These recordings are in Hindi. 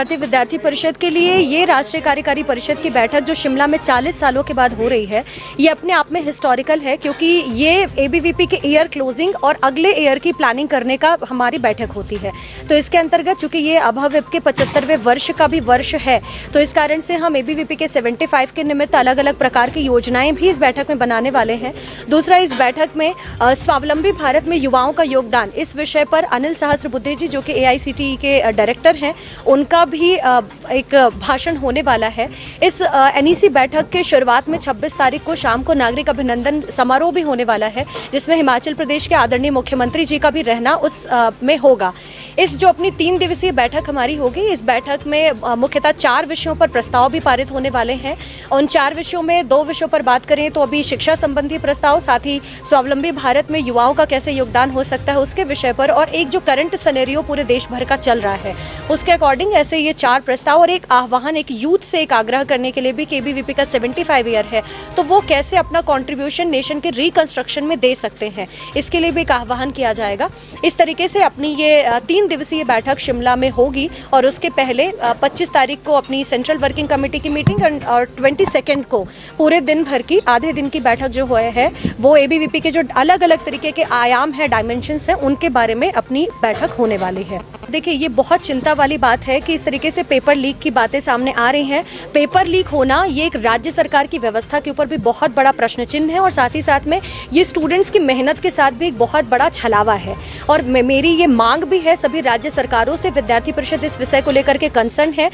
भारतीय विद्यार्थी परिषद के लिए ये राष्ट्रीय कार्यकारी परिषद की बैठक जो शिमला में 40 सालों के बाद हो रही है, ये अपने आप में हिस्टोरिकल है, क्योंकि ये एबीवीपी के ईयर क्लोजिंग और अगले ईयर की प्लानिंग करने का हमारी बैठक होती है। तो इसके अंतर्गत चूंकि ये अभाविप के 75वें वर्ष का भी वर्ष है, तो इस कारण से हम एबीवीपी के 75 के निमित्त अलग अलग प्रकार की योजनाएं भी इस बैठक में बनाने वाले हैं। दूसरा, इस बैठक में स्वावलंबी भारत में युवाओं का योगदान, इस विषय पर अनिल सहस्त्रबुद्धे जी जो कि AICTE के डायरेक्टर हैं, उनका भी एक भाषण होने वाला है। इस NEC बैठक के शुरुआत में 26 तारीख को शाम को नागरिक अभिनंदन समारोह भी होने वाला है, जिसमें हिमाचल प्रदेश के आदरणीय मुख्यमंत्री जी का भी रहना उस में होगा। इस जो अपनी 3 दिवसीय बैठक हमारी होगी, इस बैठक में मुख्यतः 4 विषयों पर प्रस्ताव भी पारित होने वाले हैं। उन 4 विषयों में 2 विषयों पर बात करें तो अभी शिक्षा संबंधी प्रस्ताव, साथ ही स्वावलंबी भारत में युवाओं का कैसे योगदान हो सकता है उसके विषय पर, और एक जो करंट सिनेरियो पूरे देश भर का चल रहा है उसके अकॉर्डिंग ऐसे ये 4 प्रस्ताव और एक आह्वान, एक यूथ से एक आग्रह करने के लिए भी कि एबीवीपी का 75 ईयर है तो वो कैसे अपना कंट्रीब्यूशन नेशन के रिकंस्ट्रक्शन में दे सकते हैं, इसके लिए भी एक आह्वान किया जाएगा। इस तरीके से अपनी ये 3 दिवसीय बैठक शिमला में होगी और उसके पहले 25 तारीख को अपनी सेंट्रल वर्किंग कमेटी की मीटिंग और 22 को पूरे दिन भर की आधे दिन की बैठक जो हुए है वो एबीवीपी के जो अलग अलग तरीके के आयाम है, डायमेंशंस हैं, उनके बारे में अपनी बैठक होने वाली है। देखिए, ये बहुत चिंता वाली बात है कि इस तरीके से पेपर लीक की बातें सामने आ रही हैं। पेपर लीक होना ये एक राज्य सरकार की व्यवस्था के ऊपर भी बहुत बड़ा प्रश्न चिन्ह है और साथ ही साथ में ये स्टूडेंट्स की मेहनत के साथ भी एक बहुत बड़ा छलावा है। और मेरी ये मांग भी है सभी राज्य सरकारों से, विद्यार्थी परिषद इस विषय को लेकर के कंसर्न है।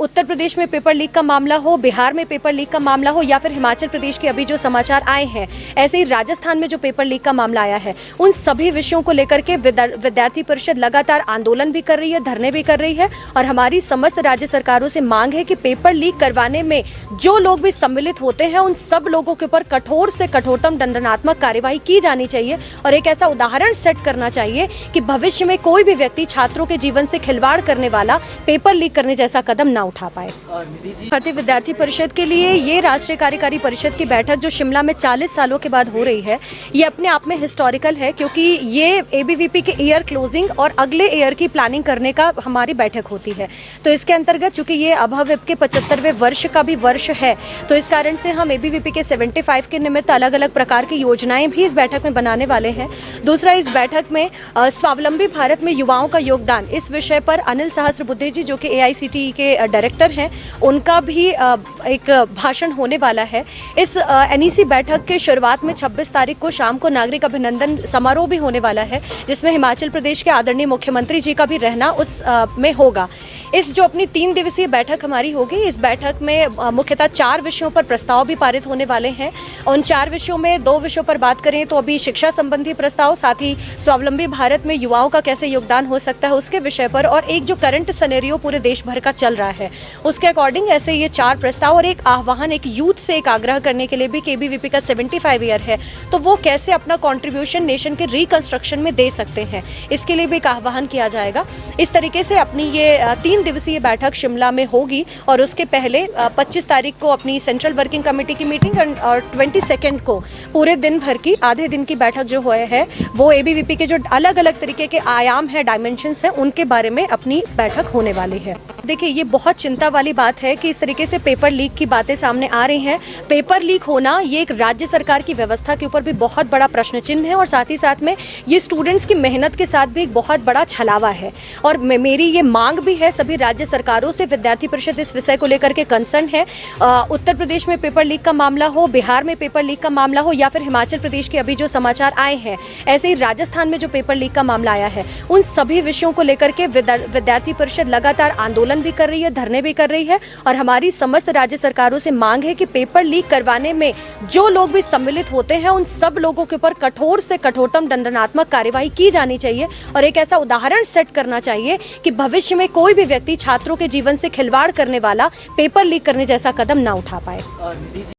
उत्तर प्रदेश में पेपर लीक का मामला हो, बिहार में पेपर लीक का मामला हो, या फिर हिमाचल प्रदेश के अभी जो समाचार आए हैं, ऐसे ही राजस्थान में जो पेपर लीक का मामला आया है, उन सभी विषयों को लेकर के विद्यार्थी परिषद लगातार आंदोलन भी कर रही है, धरने भी कर रही है। और हमारी समस्त राज्य सरकारों से मांग है कि पेपर लीक करवाने में जो लोग भी सम्मिलित होते हैं उन सब लोगों के ऊपर कठोर से कठोरतम दंडात्मक कार्यवाही की जानी चाहिए और एक ऐसा उदाहरण सेट करना चाहिए कि भविष्य में कोई भी व्यक्ति छात्रों के जीवन से खिलवाड़ करने वाला पेपर लीक करने जैसा कदम ना उठा पाए। भारतीय विद्यार्थी परिषद के लिए ये राष्ट्रीय कार्यकारी परिषद की बैठक जो शिमला में 40 सालों के बाद हो रही है, ये अपने आप में हिस्टोरिकल है, क्योंकि ये एबीवीपी के ईयर क्लोजिंग और अगले ईयर की प्लानिंग करने का हमारी बैठक होती है। तो इसके अंतर्गत चूंकि ये अभाविप के 75वें वर्ष का भी वर्ष है, तो इस कारण से हम एबीवीपी के 75 के निमित्त अलग अलग प्रकार की योजनाएं भी इस बैठक में बनाने वाले हैं। दूसरा, इस बैठक में स्वावलंबी भारत में युवाओं का योगदान, इस विषय पर अनिल सहस्त्रबुद्धे जी जो कि AICTE के डायरेक्टर हैं, उनका भी एक भाषण होने वाला है। इस NEC बैठक के शुरुआत में 26 तारीख को शाम को नागरिक अभिनंदन समारोह भी होने वाला है, जिसमें हिमाचल प्रदेश के आदरणीय मुख्यमंत्री जी का भी रहना उस में होगा। इस जो अपनी 3 दिवसीय बैठक हमारी होगी, इस बैठक में मुख्यतः 4 विषयों पर प्रस्ताव भी पारित होने वाले हैं। उन 4 विषयों में 2 विषयों पर बात करें तो अभी शिक्षा संबंधी प्रस्ताव, साथ ही स्वावलंबी भारत में युवाओं का कैसे योगदान हो सकता है उसके विषय पर, और एक जो करंट सिनेरियो पूरे देश भर का चल रहा है उसके अकॉर्डिंग ऐसे ये 4 प्रस्ताव और एक आह्वान, एक यूथ से एक आग्रह करने के लिए भी कि एबीवीपी का 75 ईयर है तो वो कैसे अपना कंट्रीब्यूशन नेशन के रिकंस्ट्रक्शन में दे सकते हैं, इसके लिए भी एक आह्वान किया जाएगा। इस तरीके से अपनी ये 3 दिवसीय बैठक शिमला में होगी और उसके पहले 25 तारीख को अपनी सेंट्रल वर्किंग कमेटी की मीटिंग और 22 को पूरे दिन भर की आधे दिन की बैठक जो हुए है वो एबीवीपी के जो अलग अलग तरीके के आयाम है, डायमेंशंस हैं, उनके बारे में अपनी बैठक होने वाली है। देखिए, ये बहुत चिंता वाली बात है कि इस तरीके से पेपर लीक की बातें सामने आ रही हैं। पेपर लीक होना ये एक राज्य सरकार की व्यवस्था के ऊपर भी बहुत बड़ा प्रश्न चिन्ह है और साथ ही साथ में ये स्टूडेंट्स की मेहनत के साथ भी एक बहुत बड़ा छलावा है। और मेरी ये मांग भी है सभी राज्य सरकारों से, विद्यार्थी परिषद इस विषय को लेकर के कंसर्न है। उत्तर प्रदेश में पेपर लीक का मामला हो, बिहार में पेपर लीक का मामला हो, या फिर हिमाचल प्रदेश के अभी जो समाचार आए हैं, ऐसे ही राजस्थान में जो पेपर लीक का मामला आया है, उन सभी विषयों को लेकर के विद्यार्थी परिषद लगातार आंदोलन भी कर रही है, धरने भी कर रही है। और हमारी समस्त राज्य सरकारों से मांग है कि पेपर लीक करवाने में जो लोग भी सम्मिलित होते हैं उन सब लोगों के ऊपर कठोर से कठोरतम दंडात्मक कार्यवाही की जानी चाहिए और एक ऐसा उदाहरण सेट करना चाहिए कि भविष्य में कोई भी व्यक्ति छात्रों के जीवन से खिलवाड़ करने वाला पेपर लीक करने जैसा कदम ना उठा पाए।